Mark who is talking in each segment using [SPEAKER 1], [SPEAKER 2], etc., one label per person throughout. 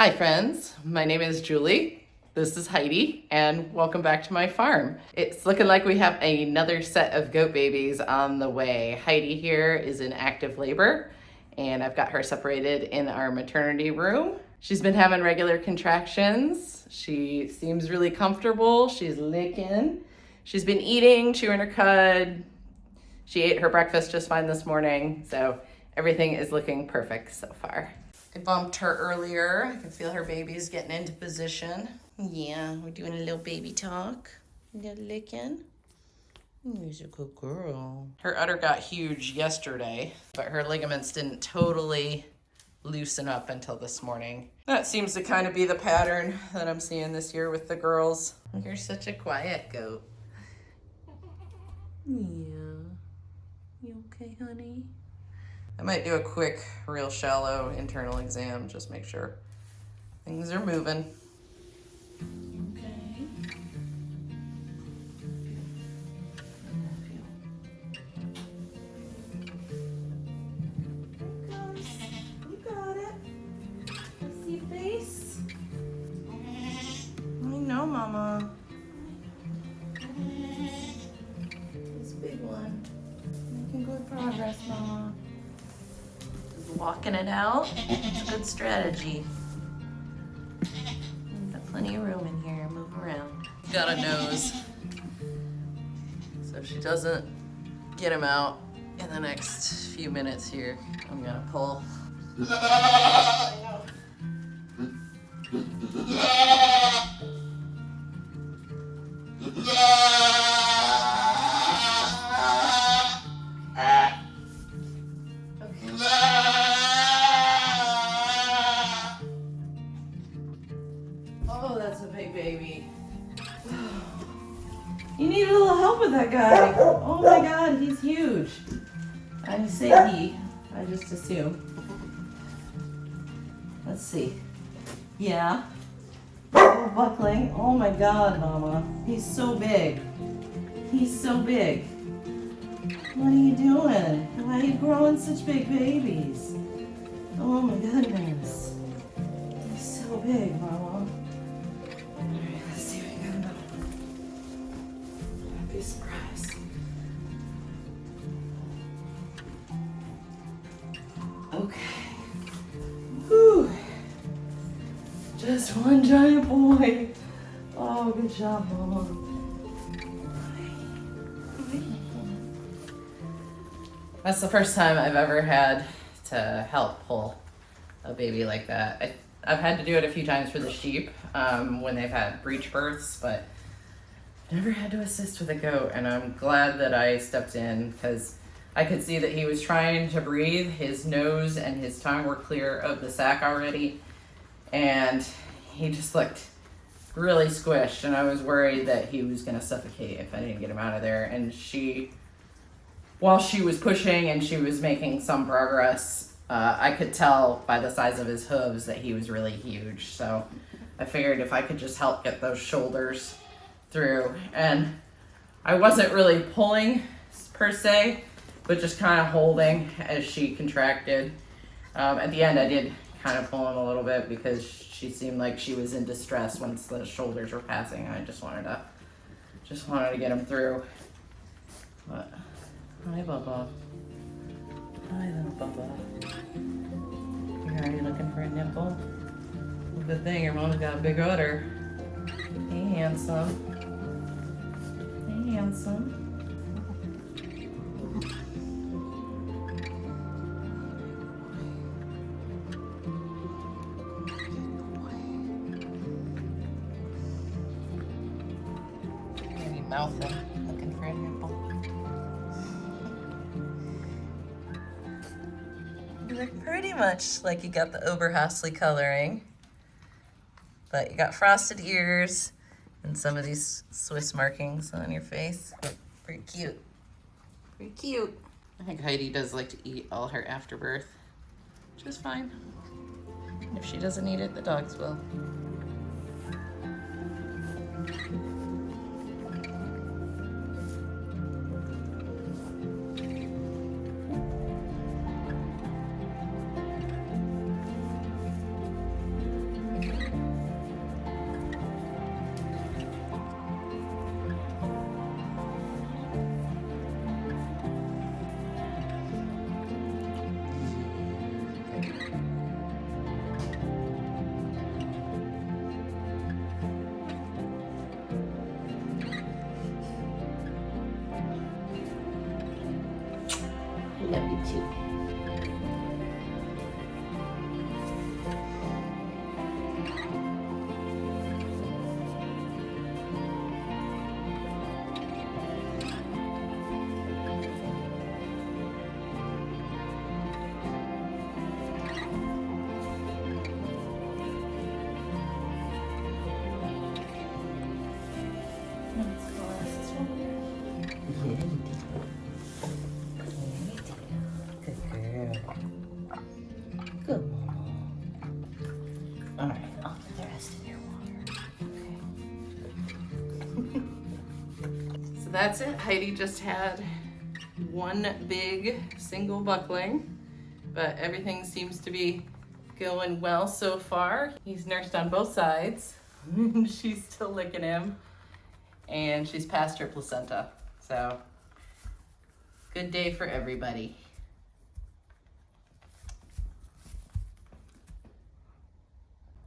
[SPEAKER 1] Hi friends, my name is Julie. This is Heidi, and welcome back to my farm. It's looking like we have another set of goat babies on the way. Heidi here is in active labor, and I've got her separated in our maternity room. She's been having regular contractions. She seems really comfortable. She's licking. She's been eating, chewing her cud. She ate her breakfast just fine this morning, so everything is looking perfect so far. I bumped her earlier. I can feel her baby's getting into position. Yeah, we're doing a little baby talk. You got licking? You're a good girl. Her udder got huge yesterday, but her ligaments didn't totally loosen up until this morning. That seems to kind of be the pattern that I'm seeing this year with the girls. You're such a quiet goat. Yeah. You okay, honey? I might do a quick, real shallow internal exam, just make sure things are moving. Okay. You got it. Let's see your face. I know, Mama. This big one. Making good progress, Mama. Walking it out, it's a good strategy. We've got plenty of room in here, move around. Got a nose, so if she doesn't get him out in the next few minutes here, I'm gonna pull. Oh, that's a big baby. You need a little help with that guy. Oh my God, he's huge. I say he, I just assume. Let's see. Yeah. Oh, buckling. Oh my God, Mama. He's so big. He's so big. What are you doing? Why are you growing such big babies? Oh my goodness. He's so big, Mama. Alright, let's see what we got about. I'd be surprised. Okay. Whew. Just one giant boy. Oh, good job, Mama. That's the first time I've ever had to help pull a baby like that. I've had to do it a few times for the sheep when they've had breech births, but never had to assist with a goat, and I'm glad that I stepped in because I could see that he was trying to breathe. His nose and his tongue were clear of the sac already, and he just looked really squished, and I was worried that he was going to suffocate if I didn't get him out of there. And while she was pushing and she was making some progress, I could tell by the size of his hooves that he was really huge. So I figured if I could just help get those shoulders through. And I wasn't really pulling per se, but just kind of holding as she contracted. At the end, I did kind of pull him a little bit because she seemed like she was in distress once the shoulders were passing. I just wanted to get him through. But hi, Bubba. Hi, little Bubba. You're already looking for a nipple? Well, good thing your mom's got a big udder. Hey, handsome. Hey, handsome. Maybe mouthing, looking for a nipple. You look pretty much like you got the Oberhasli coloring, but you got frosted ears and some of these Swiss markings on your face. Pretty cute. Pretty cute. I think Heidi does like to eat all her afterbirth, which is fine. If she doesn't eat it, the dogs will. that's it. Heidi just had one big single buckling, but everything seems to be going well so far. He's nursed on both sides. She's still licking him, and she's past her placenta. So, good day for everybody.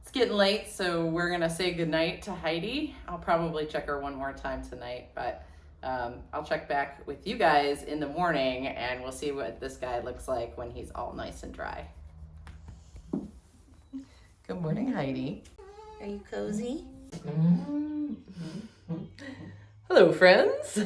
[SPEAKER 1] It's getting late, so we're gonna say goodnight to Heidi. I'll probably check her one more time tonight, but I'll check back with you guys in the morning and we'll see what this guy looks like when he's all nice and dry. Good morning, Heidi. Are you cozy? Hello, friends.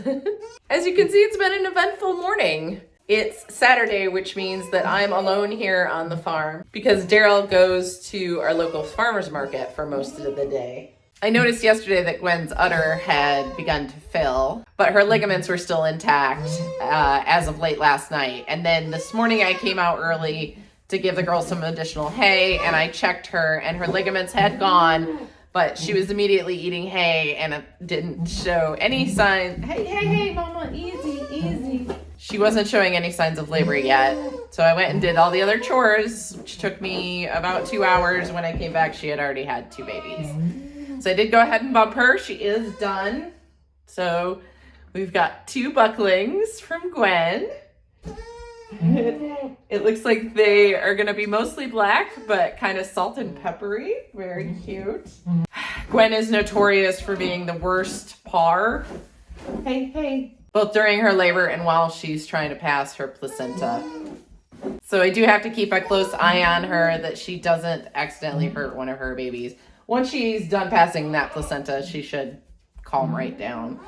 [SPEAKER 1] As you can see, it's been an eventful morning. It's Saturday, which means that I'm alone here on the farm because Daryl goes to our local farmer's market for most of the day. I noticed yesterday that Gwen's udder had begun to fill, but her ligaments were still intact as of late last night. And then this morning I came out early to give the girl some additional hay, and I checked her and her ligaments had gone, but she was immediately eating hay and it didn't show any sign. Hey, mama, easy. She wasn't showing any signs of labor yet. So I went and did all the other chores, which took me about 2 hours. When I came back, she had already had 2 babies. So I did go ahead and bump her. She is done. So we've got 2 bucklings from Gwen. It looks like they are gonna be mostly black, but kind of salt and peppery. Very cute. Gwen is notorious for being the worst par. Hey. Both during her labor and while she's trying to pass her placenta. So I do have to keep a close eye on her that she doesn't accidentally hurt one of her babies. Once she's done passing that placenta, she should calm right down.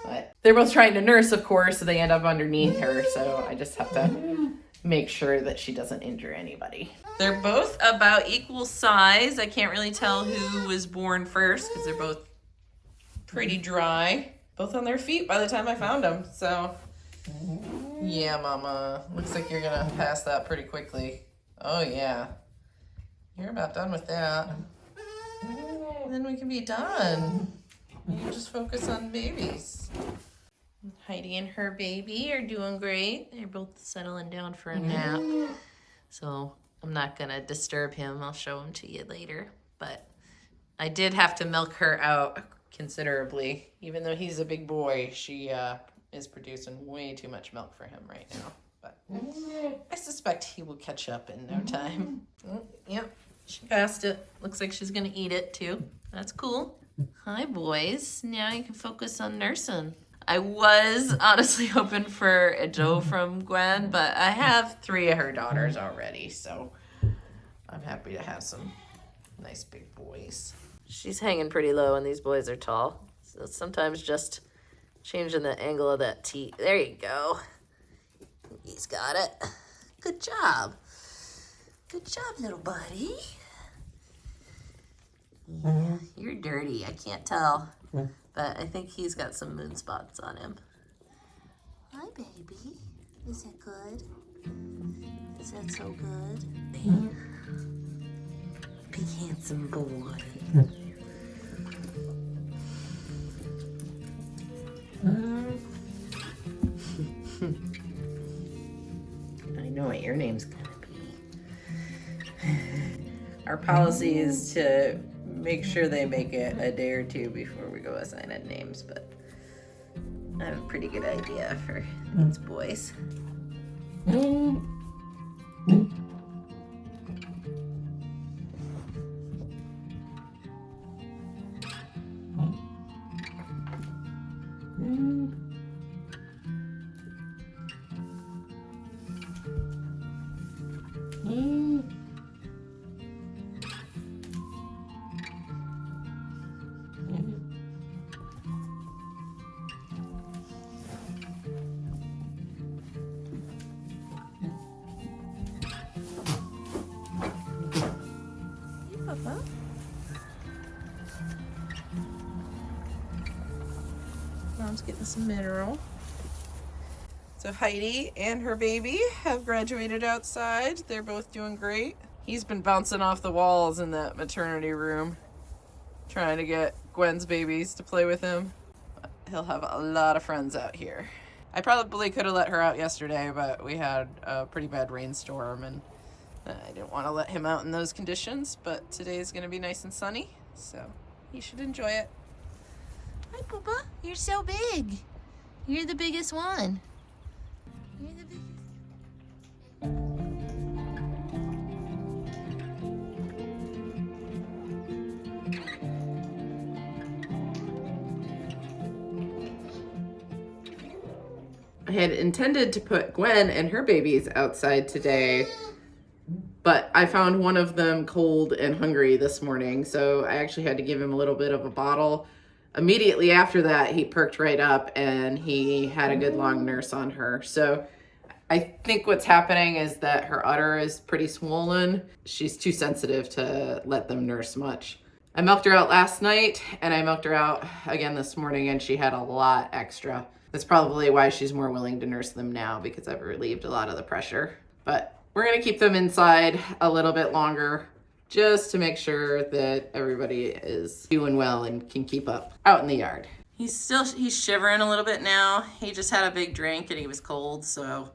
[SPEAKER 1] But they're both trying to nurse, of course, so they end up underneath her. So I just have to make sure that she doesn't injure anybody. They're both about equal size. I can't really tell who was born first because they're both pretty dry. Both on their feet by the time I found them. So, yeah, mama. Looks like you're gonna pass that pretty quickly. Oh, yeah. You're about done with that. And then we can be done. You can just focus on babies. Heidi and her baby are doing great. They're both settling down for a nap. So I'm not gonna disturb him. I'll show him to you later. But I did have to milk her out considerably. Even though he's a big boy, she is producing way too much milk for him right now. But I suspect he will catch up in no time. Oh, yep, she passed it. Looks like she's gonna eat it too. That's cool. Hi, boys. Now you can focus on nursing. I was honestly hoping for a doe from Gwen, but I have 3 of her daughters already, so I'm happy to have some nice big boys. She's hanging pretty low and these boys are tall. So sometimes just changing the angle of that teat. There you go. He's got it. Good job. Good job, little buddy. Yeah, you're dirty. I can't tell. But I think he's got some moon spots on him. Hi, baby. Is it good? Is that so good? Big handsome boy. I know what your name's gonna be. Our policy is to make sure they make it a day or 2 before we go assigning names, but I have a pretty good idea for these boys. Mom's getting some mineral. So Heidi and her baby have graduated outside. They're both doing great. He's been bouncing off the walls in that maternity room, trying to get Gwen's babies to play with him. he'll have a lot of friends out here. I probably could have let her out yesterday, but we had a pretty bad rainstorm and I didn't want to let him out in those conditions, but today's going to be nice and sunny, so he should enjoy it. Hi, Poopa. You're so big. You're the biggest one. You're the biggest. I had intended to put Gwen and her babies outside today, but I found one of them cold and hungry this morning, so I actually had to give him a little bit of a bottle. Immediately after that, he perked right up and he had a good long nurse on her. So I think what's happening is that her udder is pretty swollen. She's too sensitive to let them nurse much. I milked her out last night and I milked her out again this morning and she had a lot extra. That's probably why she's more willing to nurse them now, because I've relieved a lot of the pressure. But we're gonna keep them inside a little bit longer just to make sure that everybody is doing well and can keep up out in the yard. He's shivering a little bit now. He just had a big drink and he was cold, so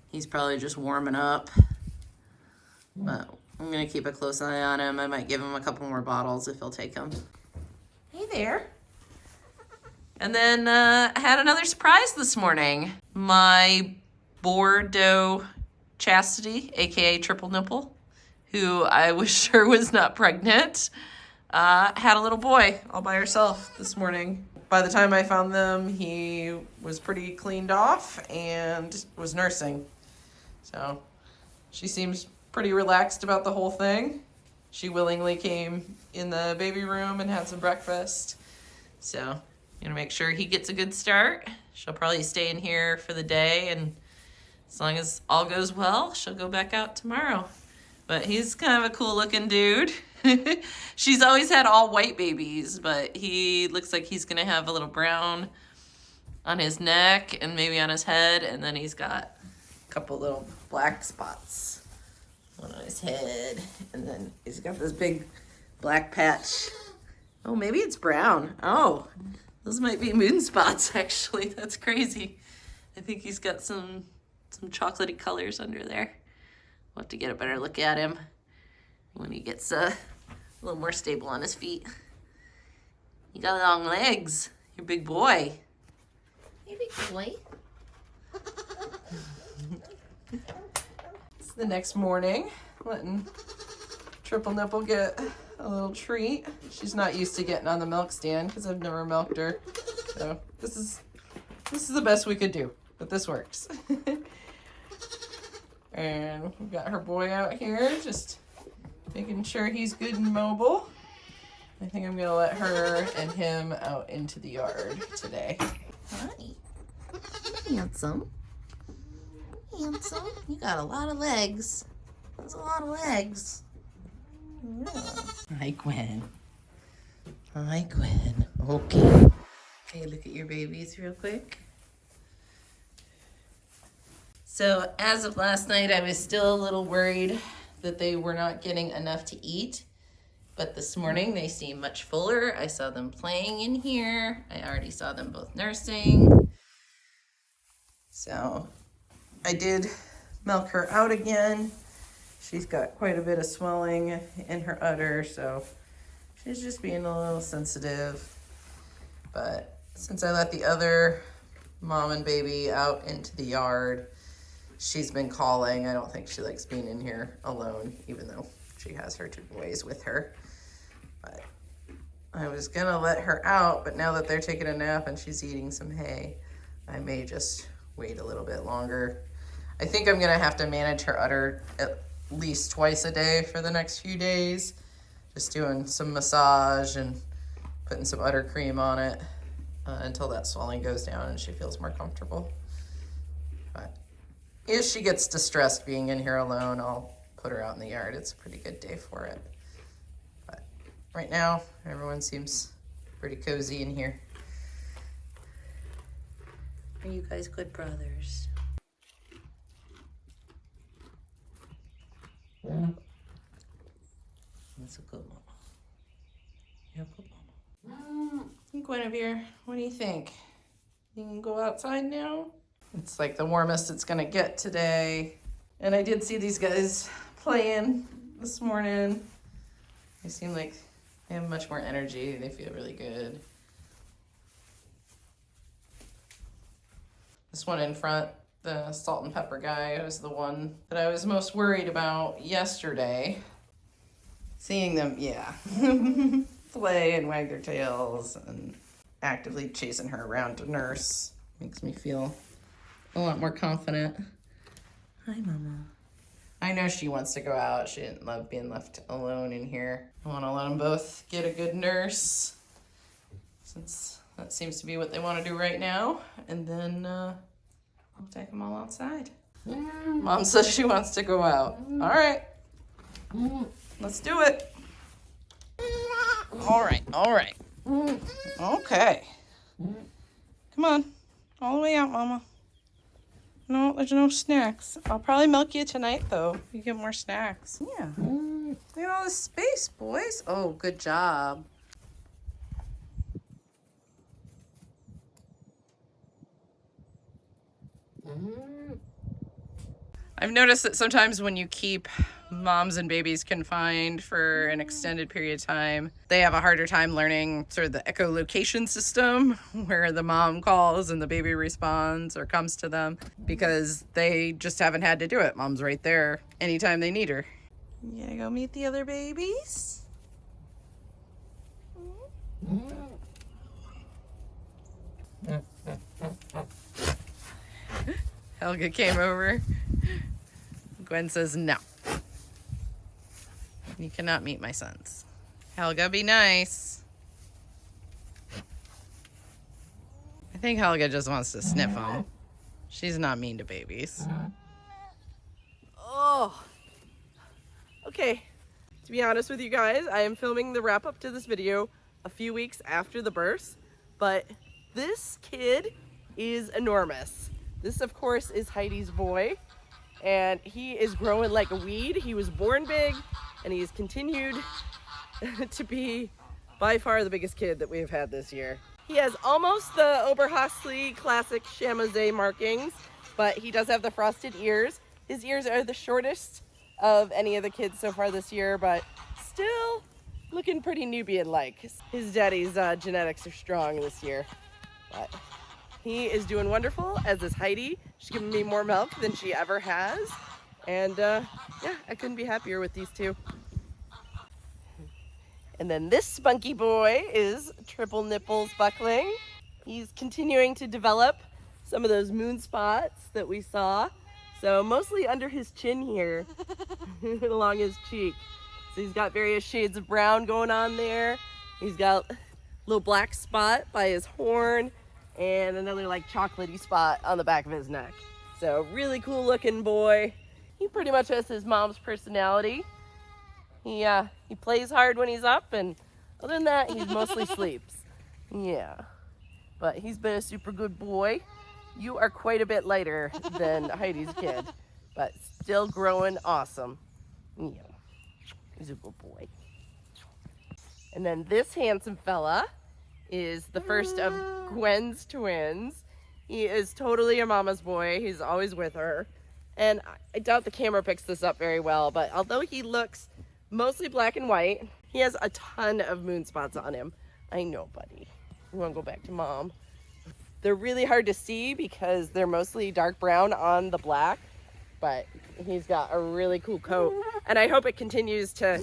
[SPEAKER 1] he's probably just warming up. But I'm gonna keep a close eye on him. I might give him a couple more bottles if he'll take them. Hey there. And then I had another surprise this morning. My Bordeaux Chastity, aka Triple Nipple, who I was sure was not pregnant, had a little boy all by herself this morning. By the time I found them, he was pretty cleaned off and was nursing. So she seems pretty relaxed about the whole thing. She willingly came in the baby room and had some breakfast. So I'm gonna make sure he gets a good start. She'll probably stay in here for the day, and as long as all goes well, she'll go back out tomorrow. But he's kind of a cool looking dude. She's always had all white babies, but he looks like he's gonna have a little brown on his neck and maybe on his head, and then he's got a couple little black spots. One on his head, and then he's got this big black patch. Oh, maybe it's brown. Oh, those might be moon spots, actually. That's crazy. I think he's got some chocolatey colors under there. We'll have to get a better look at him when he gets a little more stable on his feet. You got long legs. You're a big boy. You're a big boy. It's the next morning, letting Triple Nipple get a little treat. She's not used to getting on the milk stand because I've never milked her. So this is the best we could do, but this works. And we've got her boy out here, just making sure he's good and mobile. I think I'm gonna let her and him out into the yard today. Hi. Handsome. Handsome. You got a lot of legs. That's a lot of legs. Yeah. Hi, Gwen. Hi, Gwen. Okay. Okay, look at your babies real quick. So as of last night, I was still a little worried that they were not getting enough to eat. But this morning, they seem much fuller. I saw them playing in here. I already saw them both nursing. So I did milk her out again. She's got quite a bit of swelling in her udder, so she's just being a little sensitive. But since I let the other mom and baby out into the yard, she's been calling. I don't think she likes being in here alone, even though she has her two boys with her. But I was gonna let her out, but now that they're taking a nap and she's eating some hay, I may just wait a little bit longer. I think I'm gonna have to manage her udder at least twice a day for the next few days. Just doing some massage and putting some udder cream on it until that swelling goes down and she feels more comfortable. But if she gets distressed being in here alone, I'll put her out in the yard. It's a pretty good day for it. But right now, everyone seems pretty cozy in here. Are you guys good brothers? That's a good mama. You're a good mama. Guinevere, what do you think? You can go outside now? It's like the warmest it's gonna get today. And I did see these guys playing this morning. They seem like they have much more energy. They feel really good. This one in front, the salt and pepper guy, was the one that I was most worried about yesterday. Seeing them, yeah, play and wag their tails and actively chasing her around to nurse makes me feel a lot more confident. Hi, Mama. I know she wants to go out. She didn't love being left alone in here. I want to let them both get a good nurse, since that seems to be what they want to do right now. And then I'll take them all outside. Mom says she wants to go out. All right. Let's do it. All right. Okay. Come on. All the way out, Mama. No, there's no snacks. I'll probably milk you tonight, though. You get more snacks. Yeah. Look at all this space, boys. Oh, good job. I've noticed that sometimes when you keep moms and babies confined for an extended period of time, they have a harder time learning sort of the echolocation system, where the mom calls and the baby responds or comes to them, because they just haven't had to do it. Mom's right there anytime they need her. You gonna go meet the other babies? Helga came over. Gwen says no. You cannot meet my sons. Helga, be nice. I think Helga just wants to sniff them. She's not mean to babies.
[SPEAKER 2] Oh. Okay. To be honest with you guys, I am filming the wrap up to this video a few weeks after the birth, but this kid is enormous. This, of course, is Heidi's boy, and he is growing like a weed. He was born big, and he has continued to be by far the biggest kid that we've had this year. He has almost the Oberhasli classic Chamazé markings, but he does have the frosted ears. His ears are the shortest of any of the kids so far this year, but still looking pretty Nubian-like. His daddy's genetics are strong this year, but he is doing wonderful, as is Heidi. She's giving me more milk than she ever has. And yeah, I couldn't be happier with these two. And then this spunky boy is Triple Nipples Buckling. He's continuing to develop some of those moon spots that we saw. So mostly under his chin here, along his cheek. So he's got various shades of brown going on there. He's got a little black spot by his horn, and another like chocolatey spot on the back of his neck. So really cool looking boy. He pretty much has his mom's personality. He plays hard when he's up, and other than that, he mostly sleeps. Yeah, but he's been a super good boy. You are quite a bit lighter than Heidi's kid, but still growing awesome. Yeah, he's a good boy. And then this handsome fella is the first of Gwen's twins. He is totally a mama's boy. He's always with her. And I doubt the camera picks this up very well, but although he looks mostly black and white, he has a ton of moon spots on him. I know, buddy. You want to go back to mom? They're really hard to see because they're mostly dark brown on the black, but he's got a really cool coat. And I hope it continues to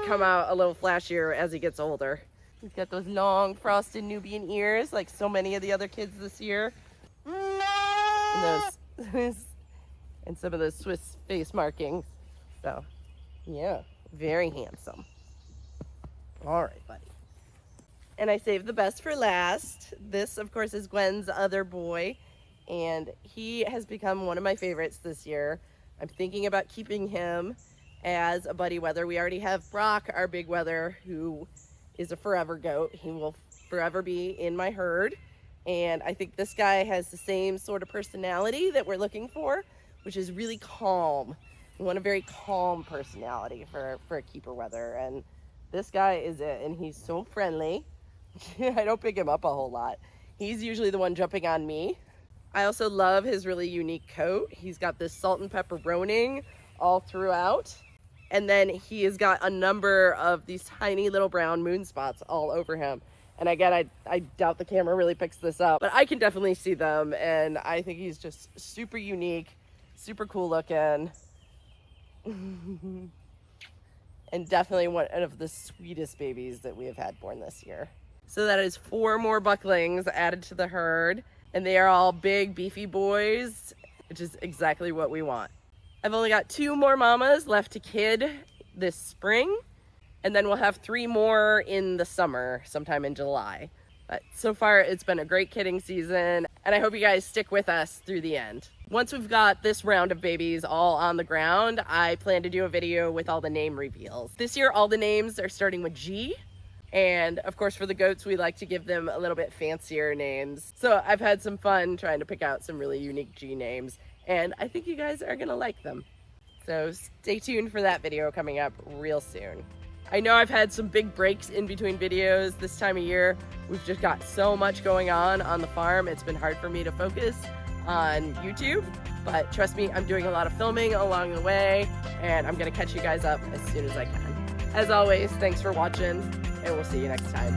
[SPEAKER 2] come out a little flashier as he gets older. He's got those long frosted Nubian ears like so many of the other kids this year. And those and some of those Swiss face markings. So yeah, very handsome. All right, buddy. And I saved the best for last. This, of course, is Gwen's other boy, and he has become one of my favorites this year. I'm thinking about keeping him as a buddy wether. We already have Brock, our big wether, who is a forever goat. He will forever be in my herd, and I think this guy has the same sort of personality that we're looking for, which is really calm. We want a very calm personality for a keeper wether, and this guy is it, and he's so friendly. I don't pick him up a whole lot. He's usually the one jumping on me. I also love his really unique coat. He's got this salt and pepperoning all throughout. And then he has got a number of these tiny little brown moon spots all over him. And again, I doubt the camera really picks this up, but I can definitely see them. And I think he's just super unique, super cool looking. And definitely one of the sweetest babies that we have had born this year. So that is 4 more bucklings added to the herd, and they are all big, beefy boys, which is exactly what we want. I've only got 2 more mamas left to kid this spring, and then we'll have 3 more in the summer, sometime in July. But so far, it's been a great kidding season, and I hope you guys stick with us through the end. Once we've got this round of babies all on the ground, I plan to do a video with all the name reveals. This year, all the names are starting with G. And of course, for the goats, we like to give them a little bit fancier names. So I've had some fun trying to pick out some really unique G names, and I think you guys are gonna like them. So stay tuned for that video coming up real soon. I know I've had some big breaks in between videos this time of year. We've just got so much going on the farm. It's been hard for me to focus on YouTube, but trust me, I'm doing a lot of filming along the way, and I'm gonna catch you guys up as soon as I can. As always, thanks for watching, and we'll see you next time.